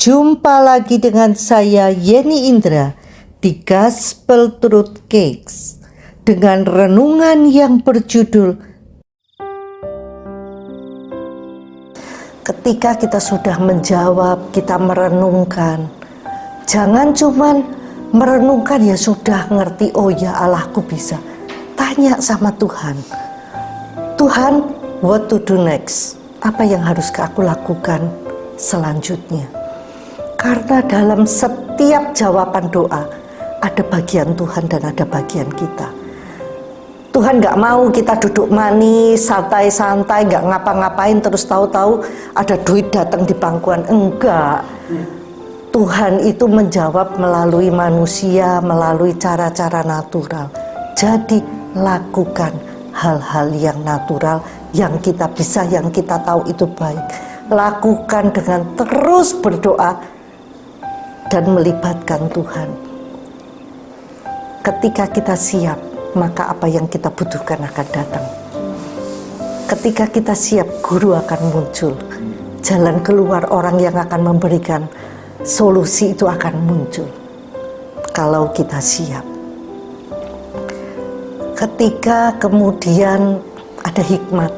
Jumpa lagi dengan saya Yeni Indra di Gospel Truth Cakes dengan renungan yang berjudul ketika kita sudah menjawab, kita merenungkan. Jangan cuman merenungkan ya sudah ngerti, oh ya Allahku bisa. Tanya sama Tuhan. Tuhan, what to do next? Apa yang harus aku lakukan selanjutnya? Karena dalam setiap jawaban doa ada bagian Tuhan dan ada bagian kita. Tuhan gak mau kita duduk manis, santai-santai, gak ngapa-ngapain terus tahu-tahu ada duit datang di pangkuan. Enggak. Tuhan itu menjawab melalui manusia, melalui cara-cara natural. Jadi lakukan hal-hal yang natural, yang kita bisa, yang kita tahu itu baik. Lakukan dengan terus berdoa dan melibatkan Tuhan. Ketika kita siap, maka apa yang kita butuhkan akan datang. Ketika kita siap, guru akan muncul. Jalan keluar, orang yang akan memberikan solusi itu akan muncul. Kalau kita siap. Ketika kemudian ada hikmat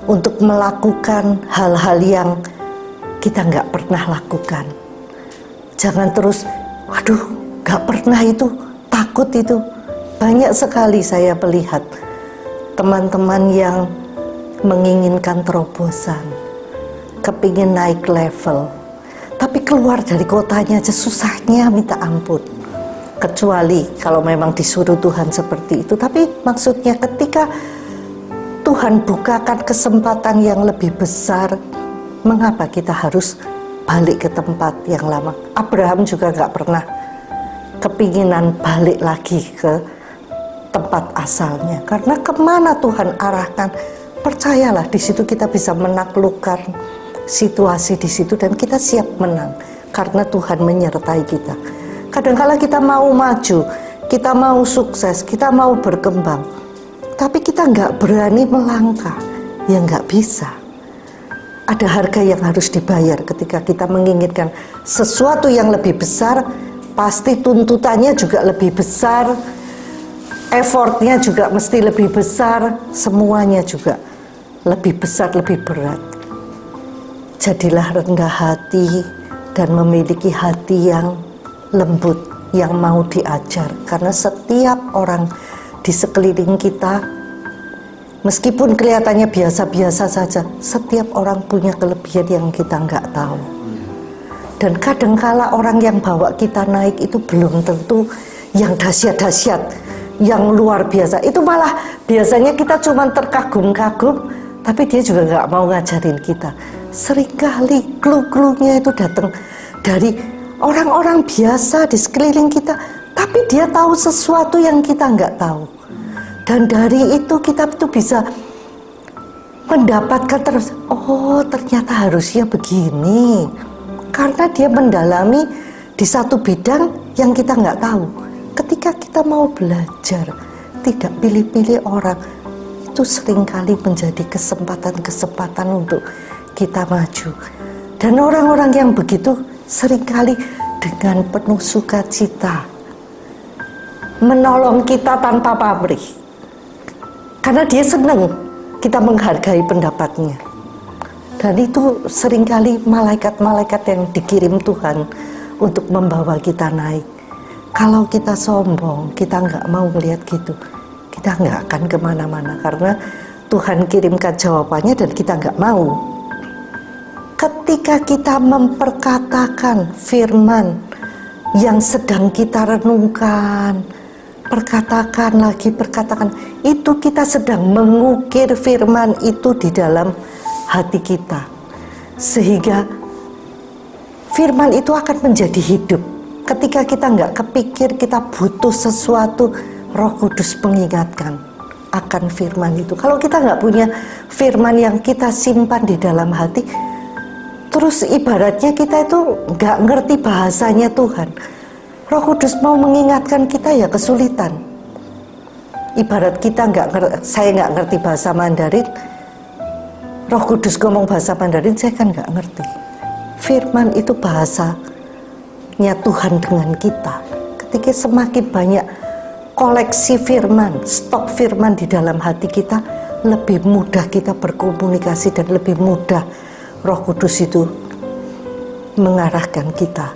untuk melakukan hal-hal yang kita nggak pernah lakukan. Jangan terus, waduh, gak pernah itu, takut itu. Banyak sekali saya melihat teman-teman yang menginginkan terobosan, kepingin naik level, tapi keluar dari kotanya aja susahnya minta ampun. Kecuali kalau memang disuruh Tuhan seperti itu. Tapi maksudnya ketika Tuhan bukakan kesempatan yang lebih besar, mengapa kita harus balik ke tempat yang lama? Abraham juga gak pernah kepinginan balik lagi ke tempat asalnya. Karena kemana Tuhan arahkan, percayalah di situ kita bisa menaklukkan situasi di situ dan kita siap menang. Karena Tuhan menyertai kita. Kadang-kala kita mau maju, kita mau sukses, kita mau berkembang, tapi kita gak berani melangkah, ya gak bisa. Ada harga yang harus dibayar ketika kita menginginkan sesuatu yang lebih besar. Pasti tuntutannya juga lebih besar, effortnya juga mesti lebih besar, semuanya juga lebih besar, lebih berat. Jadilah rendah hati dan memiliki hati yang lembut, yang mau diajar. Karena setiap orang di sekeliling kita, meskipun kelihatannya biasa-biasa saja, setiap orang punya kelebihan yang kita nggak tahu. Dan kadangkala orang yang bawa kita naik itu belum tentu yang dahsyat-dahsyat, yang luar biasa. Itu malah biasanya kita cuma terkagum-kagum, tapi dia juga nggak mau ngajarin kita. Seringkali clue-cluenya itu datang dari orang-orang biasa di sekeliling kita, tapi dia tahu sesuatu yang kita nggak tahu. Dan dari itu kita tuh bisa mendapatkan terus, oh ternyata harusnya begini. Karena dia mendalami di satu bidang yang kita nggak tahu. Ketika kita mau belajar, tidak pilih-pilih orang, itu seringkali menjadi kesempatan-kesempatan untuk kita maju. Dan orang-orang yang begitu seringkali dengan penuh sukacita menolong kita tanpa pamrih. Karena dia senang kita menghargai pendapatnya. Dan itu seringkali malaikat-malaikat yang dikirim Tuhan untuk membawa kita naik. Kalau kita sombong, kita nggak mau melihat gitu, kita nggak akan kemana-mana. Karena Tuhan kirimkan jawabannya dan kita nggak mau. Ketika kita memperkatakan firman yang sedang kita renungkan, perkatakan lagi, perkatakan, itu kita sedang mengukir firman itu di dalam hati kita, sehingga firman itu akan menjadi hidup. Ketika kita nggak kepikir kita butuh sesuatu, Roh Kudus mengingatkan akan firman itu. Kalau kita nggak punya firman yang kita simpan di dalam hati, terus ibaratnya kita itu nggak ngerti bahasanya Tuhan. Roh Kudus mau mengingatkan kita ya kesulitan. Ibarat kita saya nggak ngerti bahasa Mandarin, Roh Kudus ngomong bahasa Mandarin, saya kan nggak ngerti. Firman itu bahasanya Tuhan dengan kita. Ketika semakin banyak koleksi firman, stok firman di dalam hati kita, lebih mudah kita berkomunikasi dan lebih mudah Roh Kudus itu mengarahkan kita.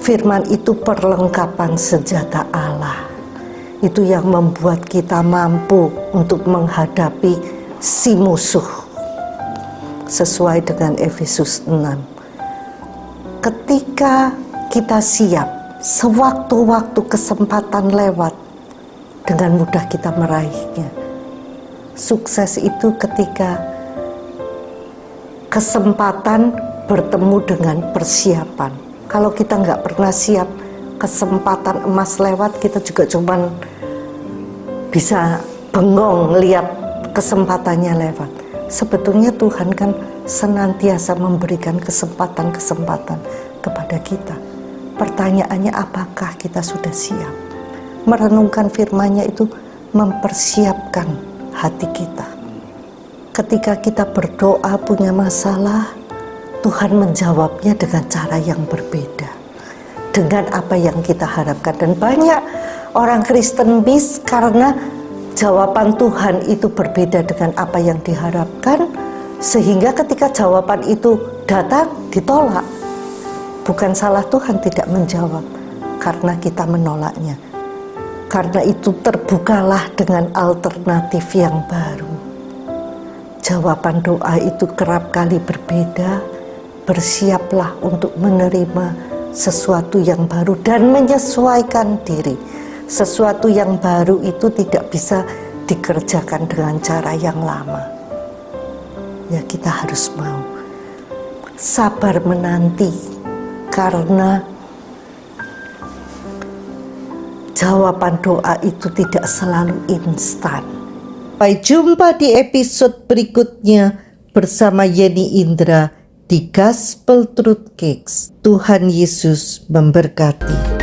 Firman itu perlengkapan senjata Allah. Itu yang membuat kita mampu untuk menghadapi si musuh. Sesuai dengan Efesus 6. Ketika kita siap, sewaktu-waktu kesempatan lewat, dengan mudah kita meraihnya. Sukses itu ketika kesempatan bertemu dengan persiapan. Kalau kita nggak pernah siap, kesempatan emas lewat, kita juga cuman bisa bengong lihat kesempatannya lewat. Sebetulnya Tuhan kan senantiasa memberikan kesempatan-kesempatan kepada kita. Pertanyaannya, apakah kita sudah siap? Merenungkan firman-Nya itu mempersiapkan hati kita. Ketika kita berdoa punya masalah, Tuhan menjawabnya dengan cara yang berbeda, dengan apa yang kita harapkan. Dan banyak orang Kristen miss karena jawaban Tuhan itu berbeda dengan apa yang diharapkan, sehingga ketika jawaban itu datang, ditolak. Bukan salah Tuhan tidak menjawab, karena kita menolaknya. Karena itu terbukalah dengan alternatif yang baru. Jawaban doa itu kerap kali berbeda. Bersiaplah untuk menerima sesuatu yang baru dan menyesuaikan diri. Sesuatu yang baru itu tidak bisa dikerjakan dengan cara yang lama. Ya, kita harus mau sabar menanti, karena jawaban doa itu tidak selalu instan. Sampai jumpa di episode berikutnya bersama Yeni Indra di Gospel Truth Cakes. Tuhan Yesus memberkati.